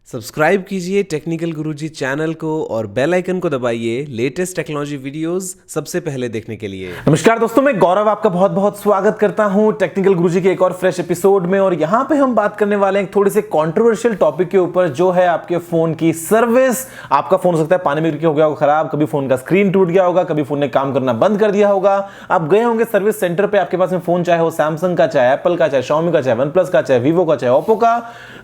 Subscribe कीजिए technical गुरुजी channel को और बेल आइकन को दबाइए लेटेस्ट टेक्नोलॉजी वीडियोस सबसे पहले देखने के लिए। नमस्कार दोस्तों, मैं गौरव आपका बहुत बहुत स्वागत करता हूं टेक्निकल गुरुजी के एक और फ्रेश एपिसोड में। और यहां पे हम बात करने वाले हैं थोड़े से कंट्रोवर्शियल टॉपिक के ऊपर, जो है आपके फोन की सर्विस। आपका फोन हो सकता है पानी में गिर के हो गया होगा खराब, कभी फोन का स्क्रीन टूट गया होगा, कभी फोन ने काम करना बंद कर दिया होगा। आप गए होंगे सर्विस सेंटर पे, आपके पास में फोन चाहे हो सैमसंग का, चाहे एप्पल का, चाहे Xiaomi का, चाहे OnePlus का, चाहे Vivo का, चाहे Oppo का,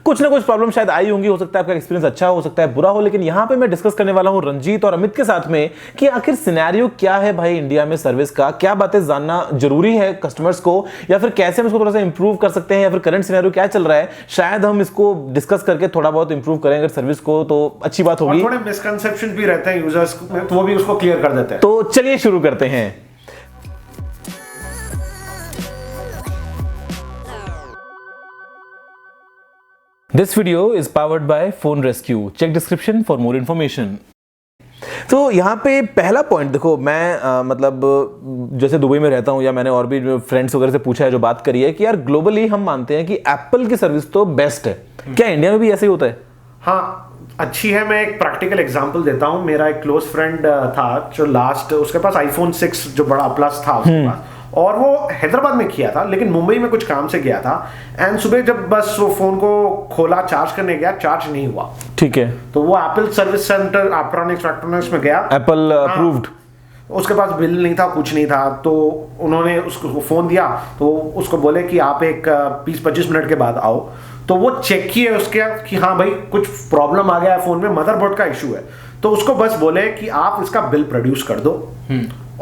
कुछ ना कुछ प्रॉब्लम शायद आई होंगी। हो सकता है आपका एक्सपीरियंस अच्छा हो सकता है बुरा हो, लेकिन यहां पे मैं डिस्कस करने वाला हूं रंजीत और अमित के साथ में कि आखिर सिनेरियो क्या है भाई इंडिया में सर्विस का, क्या बातें जानना जरूरी है कस्टमर्स को, या फिर कैसे हम इसको थोड़ा सा इंप्रूव कर सकते हैं, या फिर करंट सिनेरियो क्या चल रहा है, शायद हम इसको डिस्कस करके थोड़ा बहुत इंप्रूव करें अगर सर्विस को, तो अच्छी बात होगी। थोड़े मिसकंसेप्शन भी रहते हैं यूजर्स में, तो वो भी उसको क्लियर कर देते हैं। तो चलिए शुरू करते हैं। This video is powered by Phone Rescue. Check description for more information. तो यहाँ पे पहला पॉइंट देखो, मैं मतलब जैसे दुबई में रहता हूँ, या मैंने और भी फ्रेंड्स वगैरह से पूछा है, जो बात करी है कि यार ग्लोबली हम मानते हैं कि एप्पल की सर्विस तो बेस्ट है। क्या इंडिया में भी ऐसे ही होता है? हाँ, अच्छी है। मैं एक प्रैक्टिकल एग्जांपल देता हूँ। मेरा एक क्लोज फ्रेंड था जो लास्ट, उसके पास iPhone 6 जो बड़ा प्लस था उसके पास, और वो हैदराबाद में किया था, लेकिन मुंबई में कुछ काम से गया था। एंड सुबह जब बस वो फोन को खोला, चार्ज करने गया, चार्ज नहीं हुआ। ठीक है। तो वो एप्पल सर्विस सेंटर एप्ट्रॉनिक्स में गया, एप्पल अप्रूव्ड। उसके पास बिल नहीं था, कुछ नहीं था। तो उन्होंने उसको फोन दिया, तो उसको बोले कि आप एक 20-25 मिनट के बाद आओ। तो वो चेक किए उसके कि हाँ भाई कुछ प्रॉब्लम आ गया है फोन में, मदरबोर्ड का इशू है। तो उसको बस बोले कि आप इसका बिल प्रोड्यूस कर दो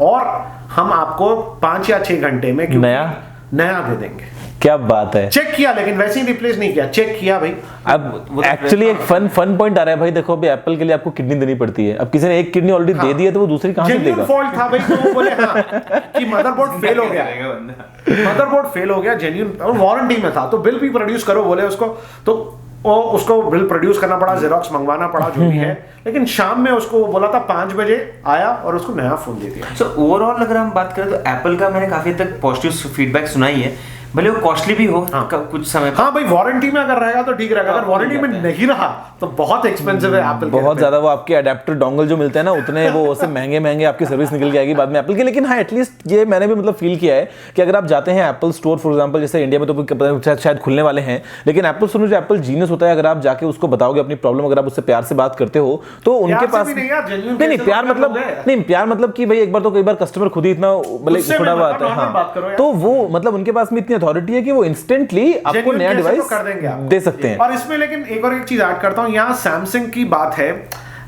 और हम आपको 5 या 6 घंटे में नया दे देंगे। क्या बात है। चेक किया, लेकिन वैसे ही रिप्लेस नहीं किया, चेक किया भाई। अब एक्चुअली एक फन पॉइंट आ रहा है भाई। देखो अभी एप्पल के लिए आपको किडनी देनी पड़ती है। अब किसी ने एक किडनी ऑलरेडी दे दी है, तो वो दूसरी कहां से देगा? फॉल्ट था भाई। तो वो बोले हाँ कि मदरबोर्ड फेल हो गया, मदरबोर्ड फेल हो गया, जेन्युइन वारंटी में था, तो बिल भी प्रोड्यूस करो बोले उसको। तो उसको बिल प्रोड्यूस करना पड़ा, जेरोक्स मंगवाना पड़ा, जो भी है। लेकिन शाम में उसको बोला था 5 बजे आया और उसको नया फोन दे दिया। सो ओवरऑल अगर हम बात करें तो एप्पल का मैंने काफी हद तक पॉजिटिव फीडबैक सुना ही है, भले वो कॉस्टली भी हो। हाँ। कुछ समय हाँ भाई, वारंटी में अगर रहेगा तो ठीक रहेगा, अगर वारंटी में नहीं रहा तो बहुत एक्सपेंसिव है एप्पल। बहुत ज्यादा वो आपके अडेप्टर डोंगल जो मिलते हैं ना, उतने वो उससे महंगे आपकी सर्विस निकल के आएगी बाद में एप्पल की। लेकिन हाँ, एटलीस्ट ये मैंने भी मतलब फील किया है कि अगर आप जाते हैं एप्पल स्टोर फॉर एग्जांपल, जैसे इंडिया में तो शायद खुलने वाले हैं, लेकिन एप्पल स्टोर में जो एप्पल जीनियस होता है, अगर आप जाके उसको बताओगे अपनी प्रॉब्लम, अगर आप उससे प्यार से बात करते हो, तो उनके पास नहीं प्यार मतलब कि भाई एक बार तो कई बार कस्टमर खुद ही इतना खुड़ा हुआ आता है, तो वो मतलब उनके पास में इतनी अथॉरिटी है कि वो इंस्टेंटली आपको नया डिवाइस कर देंगे दे सकते हैं। और इसमें लेकिन एक और एक चीज ऐड करता हूं, यहाँ सैमसंग की बात है।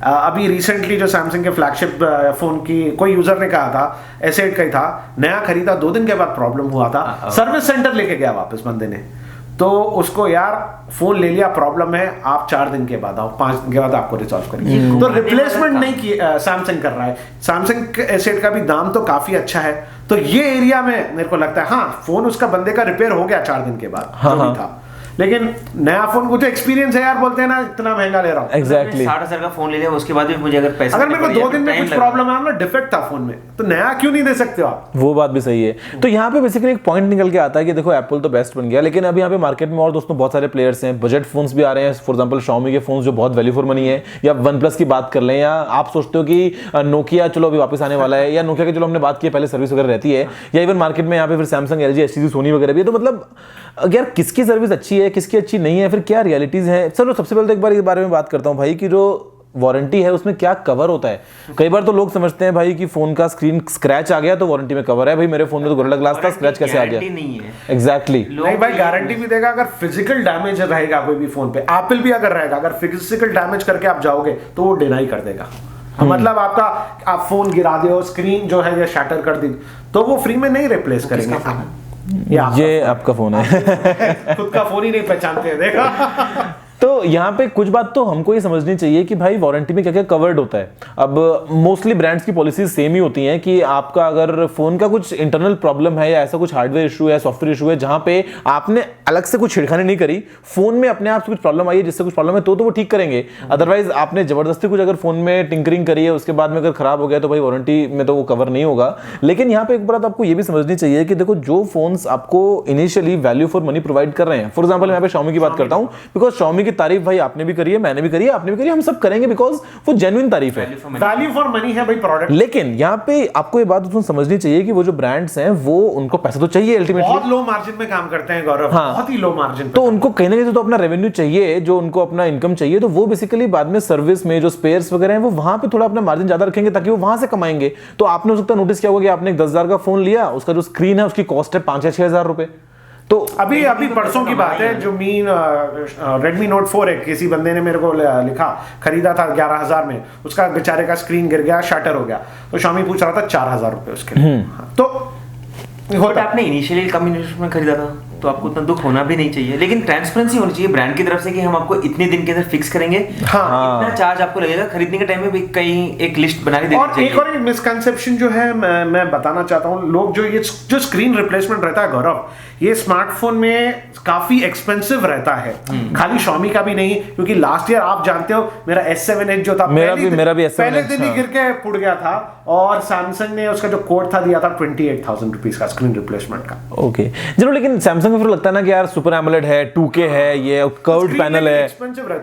अभी रिसेंटली जो सैमसंग के फ्लैगशिप फोन की कोई यूजर ने कहा था, S8 का ही था, नया खरीदा, 2 दिन के बाद प्रॉब्लम हुआ था, सर्विस सेंटर लेके गया वापस बंदे ने। तो उसको यार फोन ले लिया, प्रॉब्लम है, आप 4 दिन के बाद आओ, 5 दिन के बाद आपको रिसॉल्व करेंगे। तो रिप्लेसमेंट नहीं किया सैमसंग कर रहा है। सैमसंग S8 का भी दाम तो काफी अच्छा है। तो ये एरिया में मेरे को लगता है हाँ, फोन उसका बंदे का रिपेयर हो गया 4 दिन के बाद, जो भी था। लेकिन नया फोन को जो एक्सपीरियंस है यार, बोलते हैं ना इतना महंगा ले रहा हूँ। एग्जैक्टली 60,000 का फोन ले लिया, उसके बाद भी मुझे अगर पैसे, अगर मेरे को 2 दिन में कुछ प्रॉब्लम है ना, डिफेक्ट था फोन में, तो नया क्यों नहीं दे सकते हो आप? वो बात भी सही है। तो यहाँ पे बेसिकली एक पॉइंट निकल के आता है कि देखो एप्पल तो बेस्ट बन गया, लेकिन अभी यहाँ पे मार्केट में और दोस्तों बहुत सारे प्लेयर्स हैं। बजट फोन्स भी आ रहे हैं, फॉर एग्जांपल Xiaomi के फोन्स जो बहुत वैल्यू फॉर मनी है, या OnePlus की बात कर लें, या आप सोचते हो कि नोकिया चलो अभी वापस आने वाला है, या नोकिया की चलो हमने बात की पहले सर्विस वगैरह रहती है, या इवन मार्केट में यहाँ पे फिर सैमसंग, LG, HTC, सोनी वगैरह भी है। तो मतलब यार किसकी सर्विस अच्छी है, किसकी अच्छी नहीं है, फिर क्या रियलिटीज हैं। चलो सबसे पहले तो एक बार इस बारे में बात करता हूँ भाई कि जो वारंटी है उसमें क्या कवर होता है। कई बार तो लोग समझते हैं भाई कि फोन का स्क्रीन स्क्रैच आ गया तो वारंटी में कवर है। भाई मेरे फोन में तो गोरिल्ला ग्लास था, स्क्रैच कैसे आ गया? एग्जैक्टली नहीं भाई, गारंटी भी देगा अगर फिजिकल डैमेज रहेगा कोई भी फोन पे। एप्पल भी अगर रहेगा, अगर फिजिकल डैमेज करके आप जाओगे तो वो डिनाई कर देगा। मतलब आपका आप फोन गिरा दे, स्क्रीन जो है ये शैटर कर दी, तो वो फ्री में नहीं रिप्लेस करेंगे। ये आपका फोन है। खुद का फोन ही नहीं पहचानते हैं, देखा। तो यहाँ पे कुछ बात तो हमको ये समझनी चाहिए कि भाई वारंटी में क्या क्या कवर्ड होता है। अब मोस्टली ब्रांड्स की पॉलिसीज सेम ही होती हैं कि आपका अगर फोन का कुछ इंटरनल प्रॉब्लम है, या ऐसा कुछ हार्डवेयर इशू है, सॉफ्टवेयर इशू है, जहां पे आपने अलग से कुछ छिड़खानी नहीं करी, फोन में अपने आप से कुछ प्रॉब्लम आई है जिससे कुछ प्रॉब्लम है, तो वो ठीक करेंगे। अदरवाइज आपने जबरदस्ती कुछ अगर फोन में टिंकरिंग करी है, उसके बाद में अगर खराब हो गया तो भाई वारंटी में तो वो कवर नहीं होगा। लेकिन यहाँ पे एक बात आपको ये भी समझनी चाहिए कि देखो जो फोन्स आपको initially value for money provide कर रहे हैं, फॉर एग्जाम्पल मैं यहाँ पे Xiaomi की बात करता हूँ, बिकॉज Xiaomi की तारीफ भाई आपने भी करी है, मैंने भी करी है, आपने भी करी है, हम सब करेंगे बिकॉज वो जेन्युइन तारीफ है, वैल्यू फॉर मनी है भाई प्रोडक्ट। लेकिन यहाँ पे आपको ये बात समझनी चाहिए कि वो जो ब्रांड्स हैं वो उनको पैसा तो चाहिए अल्टीमेटली, बहुत लो मार्जिन में काम करते हैं गौरव, बहुत ही लो मार्जिन, तो उनको कहीं ना कहीं तो अपना रेवेन्यू चाहिए, जो उनको अपना इनकम चाहिए, तो वो बेसिकली बाद में सर्विस में जो स्पेयर्स वगैरह हैं वो वहां पे थोड़ा अपना मार्जिन ज्यादा रखेंगे ताकि वो वहां से कमाएंगे। तो आपने हो सकता है नोटिस किया होगा कि आपने एक 10,000 का फोन लिया, उसका जो स्क्रीन है उसकी कॉस्ट है 5 या 6,000 रुपए। तो अभी परसों की बात है, जो Redmi Note 4 है, किसी बंदे ने मेरे को लिखा, खरीदा था 11,000 में, उसका बेचारे का स्क्रीन गिर गया, शटर हो गया, तो Xiaomi पूछ रहा था 4,000 रुपए उसके लिए। तो बट आपने इनिशियली कम इन्वेस्टमेंट में खरीदा था तो आपको उतना दुख होना भी नहीं चाहिए, लेकिन ट्रांसपेरेंसी होनी चाहिए ब्रांड की तरफ से कि हम आपको इतने दिन के अंदर फिक्स करेंगे, इतना चार्ज आपको लगेगा। खरीदने के टाइम में भी कहीं एक लिस्ट बना के देनी चाहिए। और एक मिसकंसेप्शन जो है मैं बताना चाहता हूँ, लोग जो स्क्रीन रिप्लेसमेंट रहता है गौरव, ये स्मार्टफोन में काफी एक्सपेंसिव रहता है, खाली Xiaomi का भी नहीं, क्योंकि लास्ट ईयर आप जानते हो मेरा S7 जो था, मेरा भी S7 पहले दिन ही गिर के फुट गया था, और सैमसंग ने उसका जो कोड था दिया था 28,000 रुपीज का स्क्रीन रिप्लेसमेंट का। ओके जरूर, लेकिन सैमसंग में फिर लगता है ना कि यार सुपर एमोलेड है, 2K है, ये कर्व्ड पैनल है,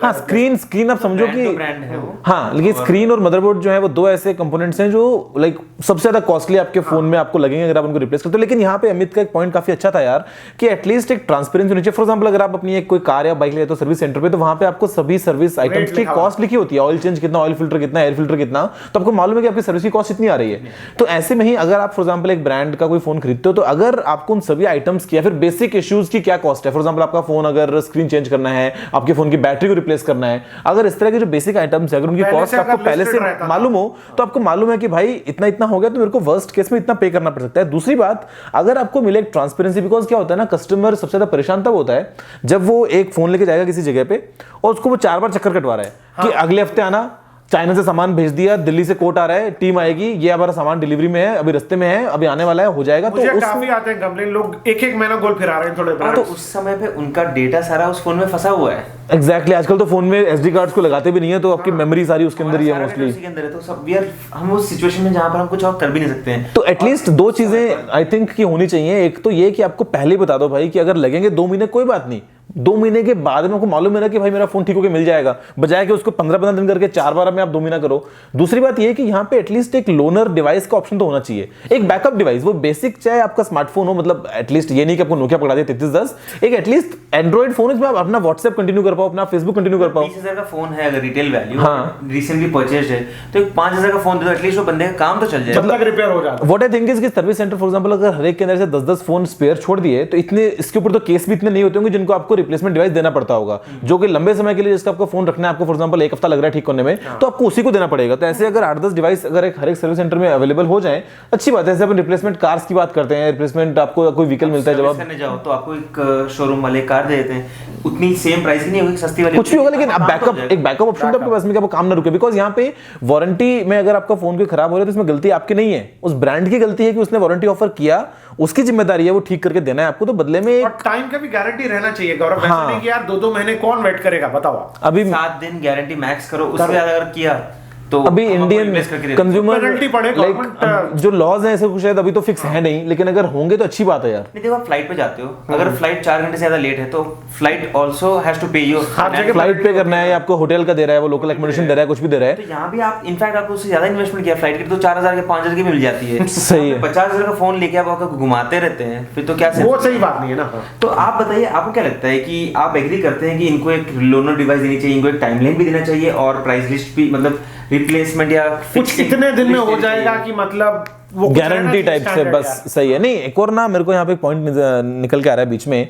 हाँ स्क्रीन आप समझो कि ब्रांड है वो, हाँ, लेकिन स्क्रीन और मदरबोर्ड जो है वो दो ऐसे कंपोनेंट्स हैं जो लाइक सबसे ज्यादा कॉस्टली आपके फोन में आपको लगेंगे अगर आप उनको रिप्लेस करते हो। लेकिन यहाँ पे अमित का एक पॉइंट काफी अच्छा था यार, कि एटलीस्ट एक ट्रांसपेरेंसी होनी चाहिए। फॉर एग्जांपल अगर आप अपनी एक कोई कार या बाइक ले तो सर्विस सेंटर पे, तो वहां पे आपको सभी सर्विस आइटम्स की कॉस्ट लिखी होती है, ऑयल चेंज कितना, ऑयल फिल्टर कितना, एयर फिल्टर कितना, तो आपको मालूम है कि आपकी सर्विस की कॉस्ट इतनी आ रही है। तो ऐसे में ही अगर आप फॉर एग्जांपल एक ब्रांड का कोई फोन खरीदते हो, तो अगर आपको उन सभी आइटम्स की या फिर बेसिक इश्यूज की क्या कॉस्ट है, फॉर एग्जांपल आपका फोन अगर स्क्रीन चेंज करना है, आपके फोन की बैटरी को रिप्लेस करना है, अगर इस तरह के जो बेसिक आइटम्स है अगर उनकी कॉस्ट आपको पहले से मालूम हो, तो आपको मालूम है कि भाई इतना इतना हो गया तो मेरे को वर्स्ट केस में इतना पे करना पड़ सकता है। दूसरी बात, अगर आपको मिले एक ट्रांसपेरेंसी, बिकॉज क्या होता है ना, कस्टमर सबसे ज्यादा परेशान तब होता है जब वो एक फोन लेके जाएगा किसी जगह पे और उसको वो 4 बार चक्कर कटवा रहा है कि अगले हफ्ते आना, चाइना से सामान भेज दिया, दिल्ली से कोर्ट आ रहा है, टीम आएगी, ये हमारा सामान डिलीवरी में है, अभी रास्ते में है, अभी आने वाला है, हो जाएगा। तो काफी आते हैं कंप्लेन, लोग एक महीना गोल फिरा रहे हैं थोड़े ब्रांड्स। तो उस समय पे उनका डेटा सारा उस फोन में फंसा हुआ है। एग्जैक्टली, आजकल तो फोन में एसडी कार्ड्स को लगाते भी नहीं है, तो आपकी मेमोरी सारी उसके अंदर ही है मोस्टली। उसके अंदर है, तो सब हम उस सिचुएशन में जहां पर हम कुछ और कर भी नहीं सकते हैं। तो एटलीस्ट दो चीजें आई थिंक की होनी चाहिए। एक तो ये कि आपको पहले बता दो भाई कि अगर लगेंगे 2 महीने कोई बात नहीं, 2 महीने के बाद में आपको मालूम है ना कि भाई मेरा फोन ठीक होकर मिल जाएगा, बजाय कि उसको 15-15 दिन करके 4 बार में आप 2 महीना करो। दूसरी बात ये कि यहाँ पे एटलीस्ट एक लोनर डिवाइस का ऑप्शन तो होना चाहिए, एक बैकअप डिवाइस, वो बेसिक चाहे आपका स्मार्टफोन हो, मतलब एटलीस्ट ये नहीं कि आपको नोकिया पकड़ा दिया 3310, एक एटलीस्ट एंड्रॉइड फोन इसमें आप अपना व्हाट्सएप कंटिन्यू कर पाओ, अपना फेसबुक कंटिन्यू कर पाओ। 20,000 का फोन है अगर रिटेल वैल्यू, रिसेंटली परचेज्ड है, तो एक 5,000 का फोन दे दो, एटलीस्ट वो बंदे का काम तो चल जाए, मतलब रिपेयर हो जाता है। व्हाट आई थिंक इज कि सर्विस सेंटर फॉर एग्जांपल अगर हर एक के अंदर से 10-10 फोन स्पेयर छोड़ दिए, तो इतने इसके ऊपर तो केस भी इतने नहीं होते होंगे जिनको आपको रिप्लेसमेंट डिवाइस देना पड़ता होगा, जो कि लंबे समय के लिए जिसका आपको फोन रखना है, आपको फॉर एग्जांपल 1 हफ्ता लग रहा है ठीक करने में, तो आपको उसी को देना पड़ेगा। तो ऐसे अगर 8-10 डिवाइस अगर हर एक सर्विस सेंटर में अवेलेबल हो जाए, अच्छी बात है। जैसे अपन रिप्लेसमेंट कार्स की बात करते हैं, रिप्लेसमेंट आपको कोई व्हीकल मिलता है, जब आप करने जाओ तो आपको एक शोरूम वाले कार दे देते हैं, उतनी सेम प्राइस की नहीं होगी, सस्ती वाली कुछ भी होगा, लेकिन आप एक बैकअप ऑप्शन तो आपके पास में, आपको काम ना रुके। बिकॉज यहाँ पे वारंटी में अगर आपका फोन कोई खराब हो रहा है तो इसमें गलती आपकी नहीं है, उस ब्रांड की गलती है कि उसने वारंटी ऑफर किया, उसकी जिम्मेदारी है वो ठीक करके देना है आपको, तो बदले में और टाइम का भी गारंटी रहना चाहिए गौरव, वैसे नहीं कि यार 2-2 महीने कौन वेट करेगा, बताओ। अभी 7 दिन गारंटी मैक्स करो, उससे ज्यादा अगर किया तो अभी इंडियन कंज्यूमर लाइक जो लॉज हैं ऐसे कुछ शायद अभी तो फिक्स है नहीं, लेकिन अगर होंगे तो अच्छी बात है यार। नहीं देखो, आप फ्लाइट पे जाते हो, अगर फ्लाइट 4 घंटे से ज्यादा लेट है तो फ्लाइट आल्सो हैज टू पे यू, फ्लाइट पे करना है, आपको होटल का दे रहा है, वो लोकल एकोमोडेशन दे रहा है, कुछ भी दे रहा है, तो यहाँ भी आप इनफैक्ट आपको उससे ज्यादा इन्वेस्टमेंट किया, फ्लाइट की तो 4,000 के 5,000 की मिल जाती है। सही है, 50,000 का फोन लेके आप घुमाते रहते हैं, फिर तो क्या वो सही बात नहीं है ना। तो आप बताइए, आपको क्या लगता है कि आप एग्री करते हैं कि इनको एक लोनर डिवाइस देनी चाहिए, इनको एक टाइमलाइन भी देना चाहिए और प्राइस लिस्ट भी, मतलब रिप्लेसमेंट या कुछ कितने दिन में हो जाएगा कि मतलब वो गारंटी टाइप से, बस सही है। नहीं, एक और ना मेरे को यहाँ पे एक पॉइंट निकल के आ रहा है बीच में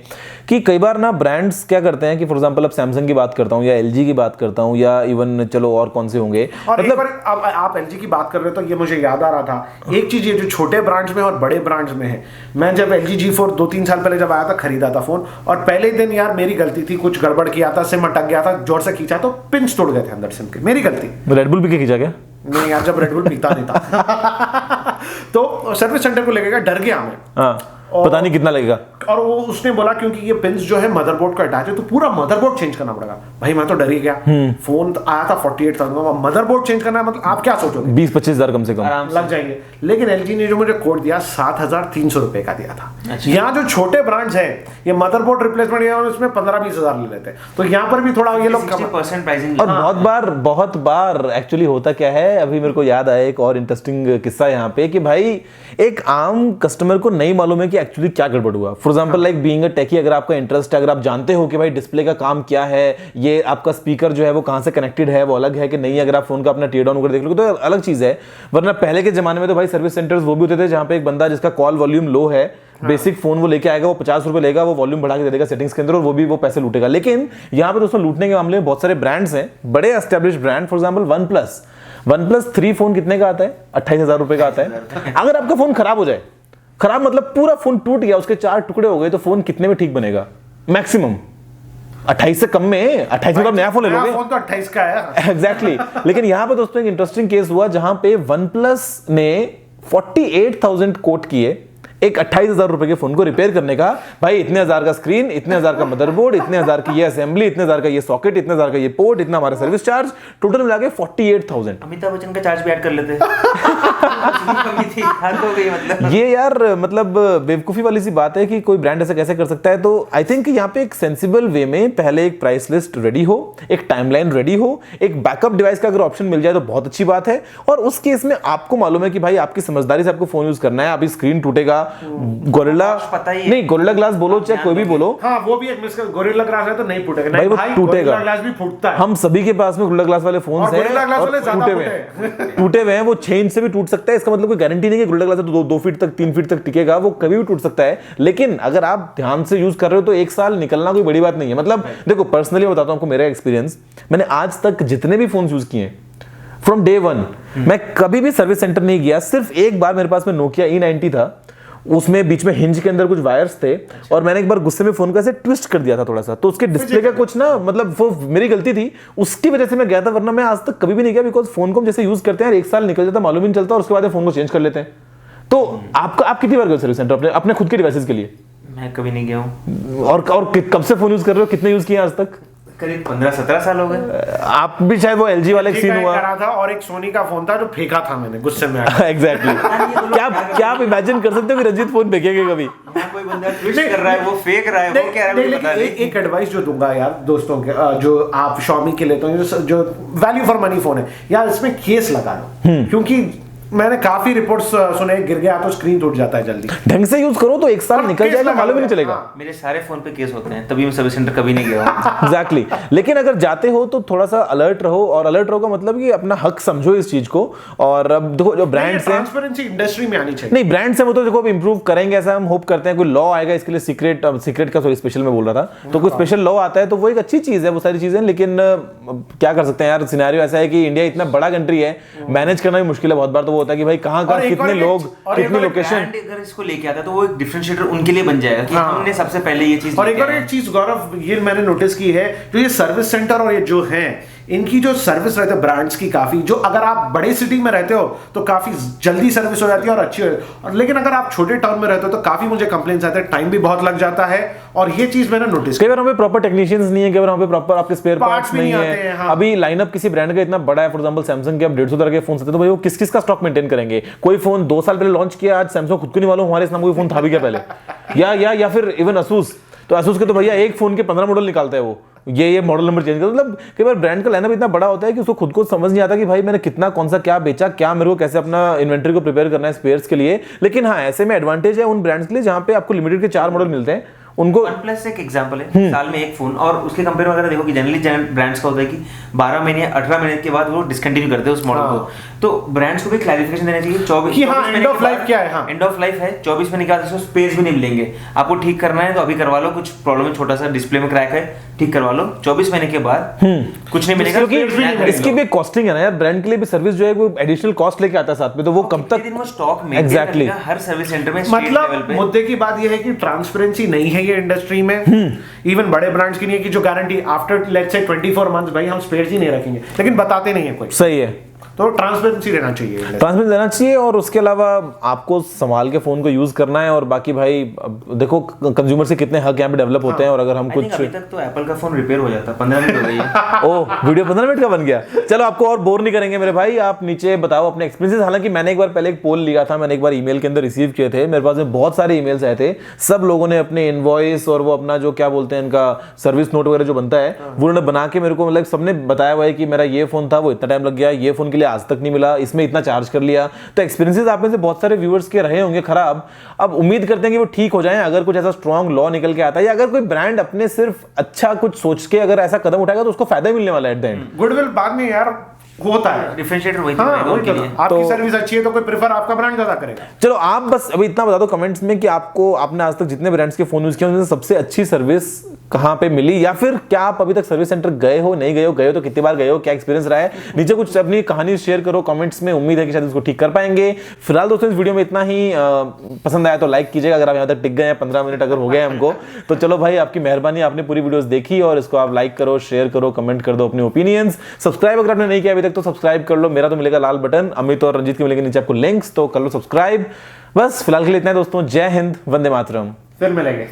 कि कई बार ना ब्रांड्स क्या करते हैं कि फॉर एग्जांपल अब सैमसंग की बात करता हूँ या एलजी की बात करता हूँ या इवन चलो और कौन से होंगे, और मतलब अब आप एलजी की बात कर रहे हो तो ये मुझे याद आ रहा था एक चीज, ये जो छोटे ब्रांड्स में और बड़े ब्रांड्स में है। मैं जब LG G4 2-3 साल पहले जब आया था, खरीदा था फोन, और पहले दिन यार मेरी गलती थी, कुछ गड़बड़ किया था, सिम अटक गया था, जोर से खींचा तो पिंच तोड़ गए थे अंदर सिम के, मेरी गलती। रेड बुल भी खींचा क्या? नहीं यार, जब रेड बुल पीता नहीं था तो सर्विस सेंटर को लेके डर गया मैं। पता नहीं कितना लगेगा। और वो उसने बोला क्योंकि ये पिंस जो है मदरबोर्ड का अटैच है तो पूरा मदरबोर्ड चेंज करना पड़ेगा। भाई मैं तो डर ही गया, फोन आया था 48,000 का, मदरबोर्ड चेंज करना है, मतलब आप क्या सोचोगे 20-25 हज़ार कम से कम लग जाएंगे। लेकिन एलजी ने जो मुझे कोड दिया 7,300 रुपए का दिया था। यहाँ जो छोटे ब्रांड्स हैं ये मदरबोर्ड रिप्लेसमेंट उसमें 15-20 हजार ले लेते हैं, तो यहाँ पर भी थोड़ा ये लोग 60% प्राइसिंग। और बहुत बार एक्चुअली होता क्या है, अभी मेरे को याद आया एक और इंटरेस्टिंग किस्सा यहाँ पे कि भाई एक आम कस्टमर को नहीं मालूम है कि एक्चुअली क्या गड़बड़ हुआ। For example like being a techie, अगर आपका इंटरेस्ट है, अगर आप जानते हो कि भाई डिस्प्ले का काम क्या है, ये आपका स्पीकर जो है वो कहां से कनेक्टेड है वो अलग है कि नहीं, अगर आप फोन का अपना टीयर डाउन कर देख लो तो अलग चीज है। वरना पहले के जमाने में तो भाई सर्विस सेंटर्स वो भी होते थे जहां पे एक बंदा जिसका कॉल वॉल्यूम लो है, बेसिक फोन वो लेके आएगा, वो 50 रुपए लेगा, वो वॉल्यूम बढ़ा के दे देगा सेटिंग्स के अंदर और वो पैसे लूटेगा। लेकिन यहाँ पे दोस्तों लूटने के मामले में बहुत सारे ब्रांड्स हैं, बड़े establish brand. For example OnePlus 3 phone कितने का आता है? 28,000 रुपए का आता है। अगर आपका फोन खराब हो जाए, खराब मतलब पूरा फोन टूट गया, उसके 4 टुकड़े हो गए, तो फोन कितने में ठीक बनेगा? मैक्सिमम 28 से कम में। 28 में तो आप नया फोन ले लोगे, फोन तो 28 का है। एग्जैक्टली। लेकिन यहां पे दोस्तों एक इंटरेस्टिंग केस हुआ जहां पे OnePlus ने 48,000 कोट किए एक 28,000 रुपए के फोन को रिपेयर करने का। भाई इतने हजार का स्क्रीन, इतने हजार का मदरबोर्ड, इतने हजार की ये असेंबली, इतने हजार का ये सॉकेट, इतने हजार का ये पोर्ट, इतना हमारा सर्विस चार्ज, टोटल मिला के 48,000। अमिताभ बच्चन का चार्ज भी ऐड कर लेते मतलब। ये यार मतलब बेवकूफी वाली सी बात है कि कोई ब्रांड ऐसा कैसे कर सकता है। तो आई थिंक यहाँ पे एक सेंसिबल वे में पहले एक प्राइस लिस्ट रेडी हो, एक टाइमलाइन रेडी हो, एक बैकअप डिवाइस का अगर ऑप्शन मिल जाए तो बहुत अच्छी बात है। और उस केस में आपको मालूम है कि भाई आपकी समझदारी से आपको फोन यूज करना है। अभी स्क्रीन टूटेगा, गोरिल्ला नहीं, गोरिल्ला ग्लास बोलो चाहे कोई भी बोलो, हाँ वो भी एक मिसकल, गोरिल्ला ग्लास है तो नहीं फूटेगा। भाई वो टूटेगा, ग्लास भी फूटता है। हम सभी के पास में गोरिल्ला ग्लास वाले फोन हैं और टूटे हुए हैं, वो 6 इंच से भी टूट सकता है। इसका मतलब कोई गारंटी नहीं कि गोरिल्ला ग्लास तो 2 फीट तक 3 फीट तक टिकेगा, वो कभी भी टूट सकता है। लेकिन अगर आप ध्यान से यूज कर रहे हो तो 1 साल निकलना कोई बड़ी बात नहीं है। मतलब देखो पर्सनली बताता हूं आपको मेरा एक्सपीरियंस, मैंने आज तक जितने भी फोन यूज किए फ्रॉम डे 1 मैं कभी भी सर्विस सेंटर नहीं गया। सिर्फ एक बार मेरे पास में नोकिया E90 था, उसमें बीच में हिंज के अंदर कुछ वायर्स थे और मैंने एक बार गुस्से में फोन को ऐसे ट्विस्ट कर दिया था थोड़ा सा, तो उसके डिस्प्ले का कुछ ना मतलब वो मेरी गलती थी, उसकी वजह से मैं गया था। वरना मैं आज तक कभी भी नहीं गया, बिकॉज फोन को हम जैसे यूज करते हैं 1 साल निकल जाता मालूम ही नहीं चलता और उसके बाद फोन को चेंज कर लेते हैं। तो आप कितनी बार गए सर्विस सेंटर अपने खुद के डिवाइसेस के लिए? मैं कभी नहीं गया हूँ। और कब से फोन यूज कर रहे हो, कितने यूज किए आज तक? करीब 15-17 साल हो गए। आप भी शायद वो LG वाला एक सीन हुआ करा था और एक सोनी का फोन था जो फेंका था मैंने गुस्से में। एग्जैक्टली। क्या आप इमेजिन कर सकते हो कि रंजीत फोन फेंकेंगे कभी? कोई बंदा ट्विस्ट कर रहा है, वो फेंक रहा है, वो कह रहा है। एक एडवाइस जो दूंगा यार दोस्तों के, जो आप Xiaomi के लेते हो, जो वैल्यू फॉर मनी फोन है यार, इसमें केस लगा लो, क्योंकि मैंने काफी रिपोर्ट्स सुने गिर गया तो स्क्रीन टूट जाता है जल्दी। ढंग से यूज करो तो 1 साल निकल जाएगा, मालूम ही नहीं चलेगा। मेरे सारे फोन पे केस होते हैं, तभी मैं सर्विस सेंटर कभी नहीं गया। एग्जैक्टली। लेकिन अगर जाते हो तो थोड़ा सा अलर्ट रहो, और अलर्ट रहो का मतलब कि अपना हक समझो इस चीज को। और अब देखो जो ब्रांड्स हैं, ट्रांसपेरेंसी इंडस्ट्री में आनी चाहिए। नहीं ब्रांड्स हैं वो तो देखो अब इंप्रूव करेंगे, ऐसा हम होप करते हैं। कोई लॉ आएगा इसके लिए, सीक्रेट का सॉरी स्पेशल में बोल रहा था, तो कोई स्पेशल लॉ आता है तो वो एक अच्छी चीज है, वो सारी चीजें। लेकिन क्या कर सकते हैं यार, सिनेरियो ऐसा है कि इंडिया इतना बड़ा कंट्री है, मैनेज करना भी मुश्किल है बहुत बार। तो वो होता है कि भाई कहाँ कितने लोग, कितनी लोकेशन। अगर इसको लेके आता है तो वो एक डिफरेंशिएटर उनके लिए बन जाएगा कि हमने सबसे पहले ये चीज। और एक चीज गौरव, ये मैंने नोटिस की है, जो ये सर्विस सेंटर और ये जो है इनकी जो सर्विस रहते हैं ब्रांड्स की काफी, जो अगर आप बड़े सिटी में रहते हो तो काफी जल्दी सर्विस हो जाती है और अच्छी हो जाती है, और लेकिन अगर आप छोटे टाउन में रहते हो तो काफी मुझे कंप्लेंट्स आते हैं, टाइम भी बहुत लग जाता है। और ये चीज मैंने नोटिस, कई बार हमें प्रॉपर टेक्नीशियंस नहीं है, कई बार हमें प्रॉपर आपके स्पेयर पार्ट्स नहीं है। हाँ। अभी लाइनअप किसी ब्रांड का इतना बड़ा है, फॉर एग्जांपल सैमसंग के अब 150 तरह के फोन आते हैं, तो भाई वो किस का स्टॉक मेंटेन करेंगे? कोई फोन 2 साल पहले लॉन्च किया, आज सैमसंग खुद को नहीं मालूम हमारे इस नाम कोई फोन था भी क्या पहले, या फिर इवन असूस, तो असूस के तो भैया एक फोन के 15 मॉडल निकालता है वो, ये मॉडल नंबर चेंज कर। मतलब कई बार ब्रांड का लाइनअप इतना बड़ा होता है कि उसको खुद को समझ नहीं आता कि भाई मैंने कितना कौन सा क्या बेचा, क्या मेरे को कैसे अपना इन्वेंटरी को प्रिपेयर करना है स्पेयर्स के लिए। लेकिन हाँ, ऐसे में एडवांटेज है उन ब्रांड्स के लिए जहां पे आपको लिमिटेड के 4 मॉडल मिलते हैं। उनको OnePlus एक एग्जांपल है, साल में एक फोन, और उसके कंपेयर में अगर देखो कि जनरली ब्रांड्स का होता है कि 12 महीने 18 महीने के बाद वो डिसकंटिन्यू करते हैं उस मॉडल को। तो ब्रांड्स को भी क्लैरिफिकेशन देना चाहिए 24 एंड ऑफ लाइफ क्या है। एंड ऑफ लाइफ है 24 महीने के बाद इसको स्पेस भी नहीं मिलेंगे, आपको ठीक करना है तो अभी करवा लो, कुछ प्रॉब्लम है, छोटा सा डिस्प्ले में क्रैक है, ठीक करवा लो, 24 महीने के बाद कुछ नहीं मिलेगा। क्योंकि इसकी भी कॉस्टिंग है ना यार, ब्रांड के लिए भी सर्विस जो है वो एडिशनल कॉस्ट लेके आता है साथ में, तो वो कब तक वो स्टॉक में एग्जैक्टली हर सर्विस सेंटर में मतलब मुद्दे की बात ये है कि ट्रांसपेरेंसी नहीं है ये इंडस्ट्री में। इवन बड़े ब्रांड्स की नहीं है कि जो guarantee after let's say 24 months भाई हम स्पेयर्स ही नहीं रखेंगे, लेकिन बताते नहीं है कोई। सही है। तो ट्रांसपेरेंसी रहना चाहिए, ट्रांसपेरेंसी रहना चाहिए, और उसके अलावा आपको संभाल के फोन को यूज करना है। और बाकी भाई देखो कंज्यूमर से कितने हक यहाँ पे डेवलप होते हैं, और अगर हम कुछ अभी तक तो एप्पल का फोन रिपेयर हो जाता, 15 मिनट हो गई है। ओह वीडियो 15 मिनट का बन गया। चलो आपको और बोर नहीं करेंगे मेरे भाई, आप नीचे बताओ अपने एक्सपीरियंसेस। हालांकि मैंने एक बार पहले एक पोल लिया था, मैंने एक बार ईमेल के अंदर रिसीव किए थे, मेरे पास में बहुत सारे ईमेल्स आए थे, सब लोगों ने अपने इनवॉइस और वो अपना जो क्या बोलते हैं इनका सर्विस नोट वगैरह जो बनता है वो उन्होंने बना के मेरे को, मतलब सबने बताया हुआ है कि मेरा ये फोन था वो इतना टाइम लग गया, ये फोन के लिए आज तक नहीं मिला, इसमें इतना चार्ज कर लिया। तो एक्सपीरियंसेस आप में से बहुत सारे व्यूअर्स के रहे होंगे खराब। अब उम्मीद करते हैं कि वो ठीक हो जाएं, अगर कुछ ऐसा स्ट्रॉन्ग लॉ निकल के आता है, या अगर कोई ब्रांड अपने सिर्फ अच्छा कुछ सोच के अगर ऐसा कदम उठाएगा तो उसको फायदा ही मिलने वाला है एट द एंड। गुडविल बाद में यार होता है, डिफरेंशिएटर वही आपकी तो सर्विस अच्छी है तो कोई प्रेफर आपका ब्रांड ज्यादा करेगा। चलो आप बस अभी इतना बता दो कमेंट्स में कि आपको, आपने आज तक जितने ब्रांड्स के फोन यूज किए उनमें सबसे अच्छी सर्विस कहां पे मिली, या फिर क्या आप अभी तक सर्विस सेंटर गए हो, नहीं गए हो तो कितनी बार गए हो, क्या एक्सपीरियंस रहा है, नीचे कुछ अपनी कहानी शेयर करो कमेंट्स में। उम्मीद है कि शायद इसको ठीक कर पाएंगे। फिलहाल दोस्तों इस वीडियो में इतना ही, पसंद आया तो लाइक कीजिएगा अगर आप यहाँ तक टिक गए हैं, 15 मिनट अगर हो गए हमको तो चलो भाई आपकी मेहरबानी, आपने पूरी वीडियोस देखी और इसको आप लाइक करो, शेयर करो, कमेंट कर दो अपने ओपिनियंस। सब्सक्राइब अगर आपने नहीं किया अभी तक तो सब्सक्राइब कर लो, मेरा तो मिलेगा लाल बटन, अमित और रंजीत के मिलेंगे नीचे आपको लिंक्स, तो कर लो सब्सक्राइब। बस फिलहाल के लिए इतना है दोस्तों, जय हिंद, वंदे मातरम, फिर मिलेंगे।